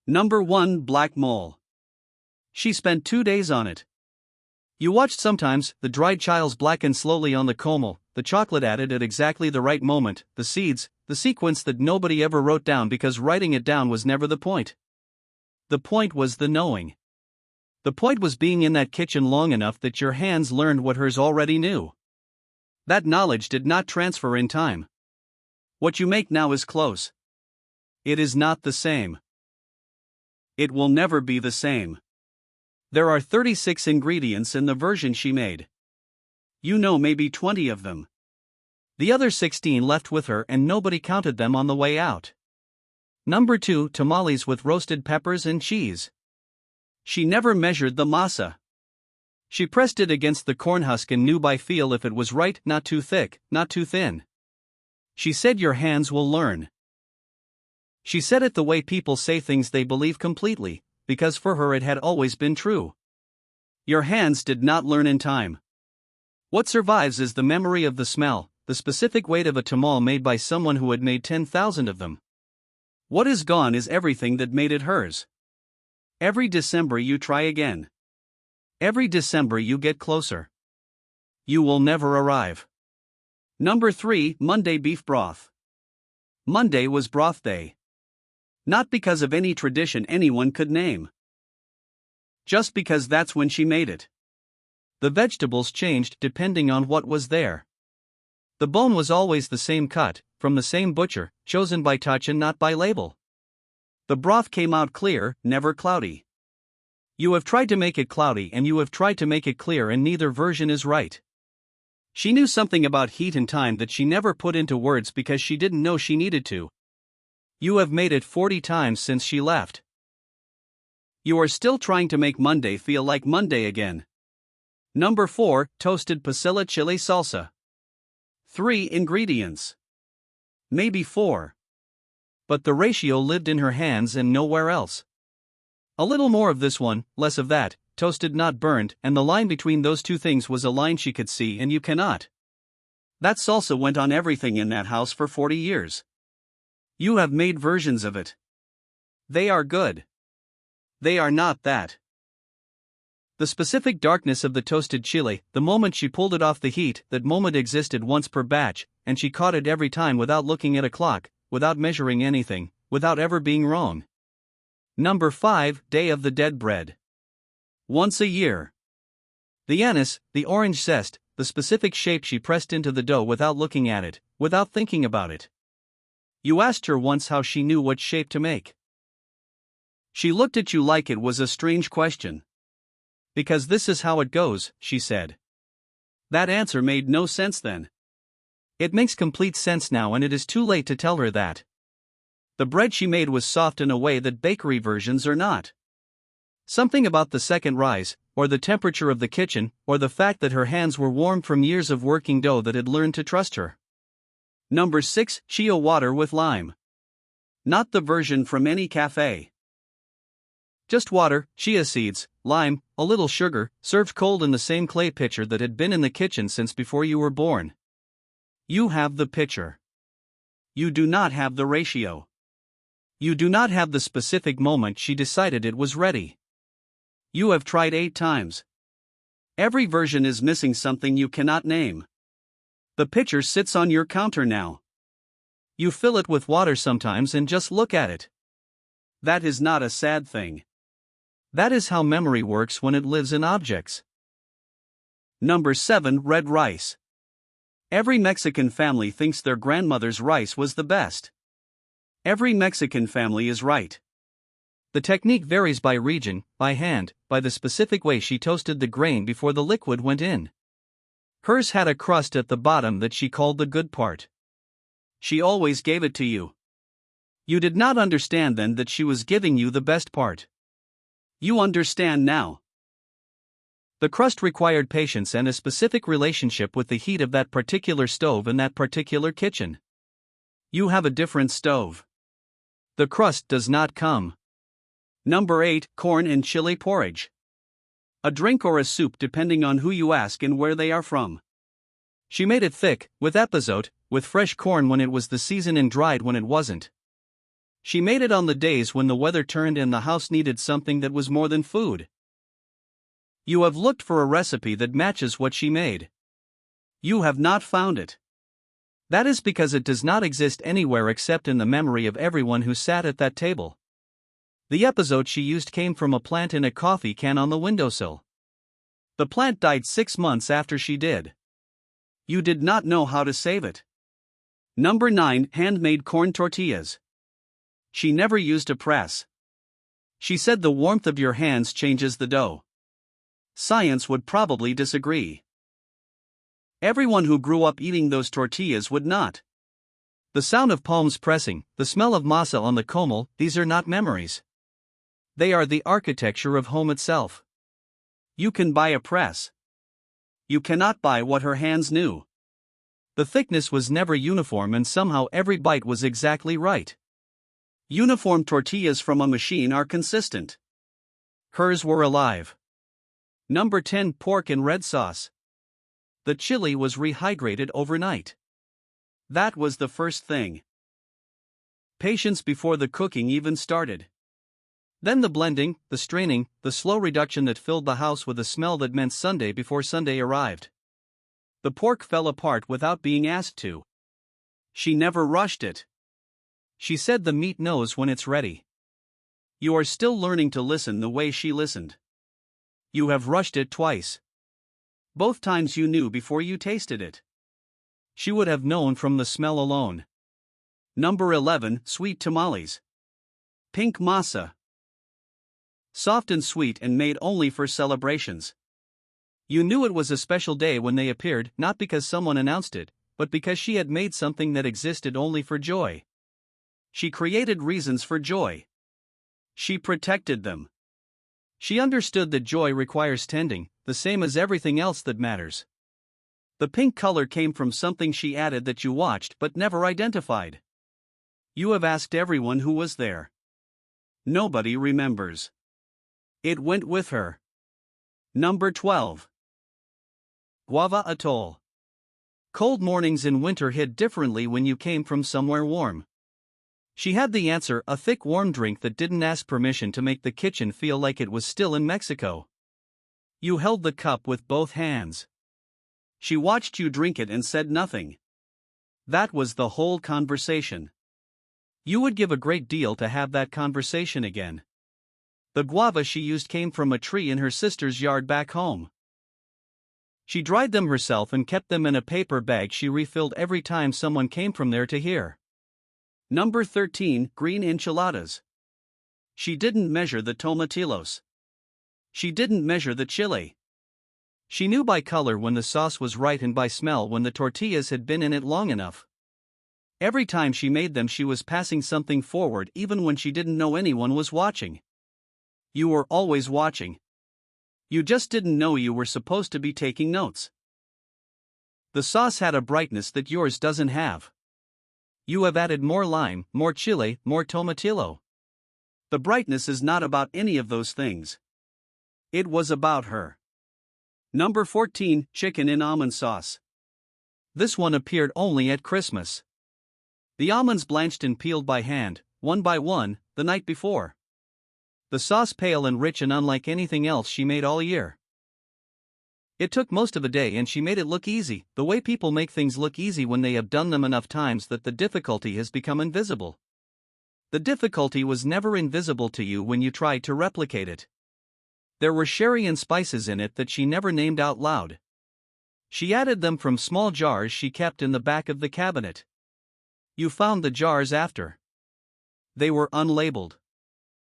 Number 1 Black Mole. She spent 2 days on it. You watched sometimes, the dried chiles blacken slowly on the comel, the chocolate added at exactly the right moment, the seeds, the sequence that nobody ever wrote down because writing it down was never the point. The point was the knowing. The point was being in that kitchen long enough that your hands learned what hers already knew. That knowledge did not transfer in time. What you make now is close. It is not the same. It will never be the same. There are 36 ingredients in the version she made. You know maybe 20 of them. The other 16 left with her and nobody counted them on the way out. Number 2 Tamales with roasted peppers and cheese. She never measured the masa. She pressed it against the corn husk and knew by feel if it was right, not too thick, not too thin. She said your hands will learn. She said it the way people say things they believe completely, because for her it had always been true. Your hands did not learn in time. What survives is the memory of the smell, the specific weight of a tamal made by someone who had made 10,000 of them. What is gone is everything that made it hers. Every December you try again. Every December you get closer. You will never arrive. Number 3 Monday Beef Broth. Monday was broth day. Not because of any tradition anyone could name. Just because that's when she made it. The vegetables changed depending on what was there. The bone was always the same cut, from the same butcher, chosen by touch and not by label. The broth came out clear, never cloudy. You have tried to make it cloudy and you have tried to make it clear, and neither version is right. She knew something about heat and time that she never put into words because she didn't know she needed to. You have made it 40 times since she left. You are still trying to make Monday feel like Monday again. Number 4 Toasted pasilla chili salsa. 3 ingredients. Maybe 4. But the ratio lived in her hands and nowhere else. A little more of this one, less of that, toasted not burned, and the line between those two things was a line she could see and you cannot. That salsa went on everything in that house for 40 years. You have made versions of it. They are good. They are not that. The specific darkness of the toasted chili, the moment she pulled it off the heat, that moment existed once per batch, and she caught it every time without looking at a clock, without measuring anything, without ever being wrong. Number 5 Day of the Dead Bread. Once a year. The anise, the orange zest, the specific shape she pressed into the dough without looking at it, without thinking about it. You asked her once how she knew what shape to make. She looked at you like it was a strange question. Because this is how it goes, she said. That answer made no sense then. It makes complete sense now, and it is too late to tell her that. The bread she made was soft in a way that bakery versions are not. Something about the second rise, or the temperature of the kitchen, or the fact that her hands were warm from years of working dough that had learned to trust her. Number 6 Chia water with lime. Not the version from any cafe. Just water, chia seeds, lime, a little sugar, served cold in the same clay pitcher that had been in the kitchen since before you were born. You have the pitcher. You do not have the ratio. You do not have the specific moment she decided it was ready. You have tried 8 times. Every version is missing something you cannot name. The pitcher sits on your counter now. You fill it with water sometimes and just look at it. That is not a sad thing. That is how memory works when it lives in objects. Number 7 Red rice. Every Mexican family thinks their grandmother's rice was the best. Every Mexican family is right. The technique varies by region, by hand, by the specific way she toasted the grain before the liquid went in. Hers had a crust at the bottom that she called the good part. She always gave it to you. You did not understand then that she was giving you the best part. You understand now. The crust required patience and a specific relationship with the heat of that particular stove in that particular kitchen. You have a different stove. The crust does not come. Number 8 Corn and chili porridge. A drink or a soup depending on who you ask and where they are from. She made it thick, with epazote, with fresh corn when it was the season and dried when it wasn't. She made it on the days when the weather turned and the house needed something that was more than food. You have looked for a recipe that matches what she made. You have not found it. That is because it does not exist anywhere except in the memory of everyone who sat at that table. The episode she used came from a plant in a coffee can on the windowsill. The plant died 6 months after she did. You did not know how to save it. Number 9. Handmade corn tortillas. She never used a press. She said the warmth of your hands changes the dough. Science would probably disagree. Everyone who grew up eating those tortillas would not. The sound of palms pressing, the smell of masa on the comal, these are not memories. They are the architecture of home itself. You can buy a press. You cannot buy what her hands knew. The thickness was never uniform and somehow every bite was exactly right. Uniform tortillas from a machine are consistent. Hers were alive. Number 10. Pork in red sauce. The chili was rehydrated overnight. That was the first thing. Patience before the cooking even started. Then the blending, the straining, the slow reduction that filled the house with a smell that meant Sunday before Sunday arrived. The pork fell apart without being asked to. She never rushed it. She said the meat knows when it's ready. You are still learning to listen the way she listened. You have rushed it twice. Both times you knew before you tasted it. She would have known from the smell alone. Number 11. Sweet tamales. Pink masa. Soft and sweet and made only for celebrations. You knew it was a special day when they appeared, not because someone announced it, but because she had made something that existed only for joy. She created reasons for joy. She protected them. She understood that joy requires tending, the same as everything else that matters. The pink color came from something she added that you watched but never identified. You have asked everyone who was there. Nobody remembers. It went with her. Number 12. Guava atoll. Cold mornings in winter hit differently when you came from somewhere warm. She had the answer, a thick warm drink that didn't ask permission to make the kitchen feel like it was still in Mexico. You held the cup with both hands. She watched you drink it and said nothing. That was the whole conversation. You would give a great deal to have that conversation again. The guava she used came from a tree in her sister's yard back home. She dried them herself and kept them in a paper bag she refilled every time someone came from there to hear. Number 13. Green enchiladas. She didn't measure the tomatillos. She didn't measure the chili. She knew by color when the sauce was right and by smell when the tortillas had been in it long enough. Every time she made them she was passing something forward even when she didn't know anyone was watching. You were always watching. You just didn't know you were supposed to be taking notes. The sauce had a brightness that yours doesn't have. You have added more lime, more chili, more tomatillo. The brightness is not about any of those things. It was about her. Number 14. Chicken in almond sauce. This one appeared only at Christmas. The almonds blanched and peeled by hand, one by one, the night before. The sauce pale and rich and unlike anything else she made all year. It took most of a day and she made it look easy, the way people make things look easy when they have done them enough times that the difficulty has become invisible. The difficulty was never invisible to you when you tried to replicate it. There were sherry and spices in it that she never named out loud. She added them from small jars she kept in the back of the cabinet. You found the jars after. They were unlabeled.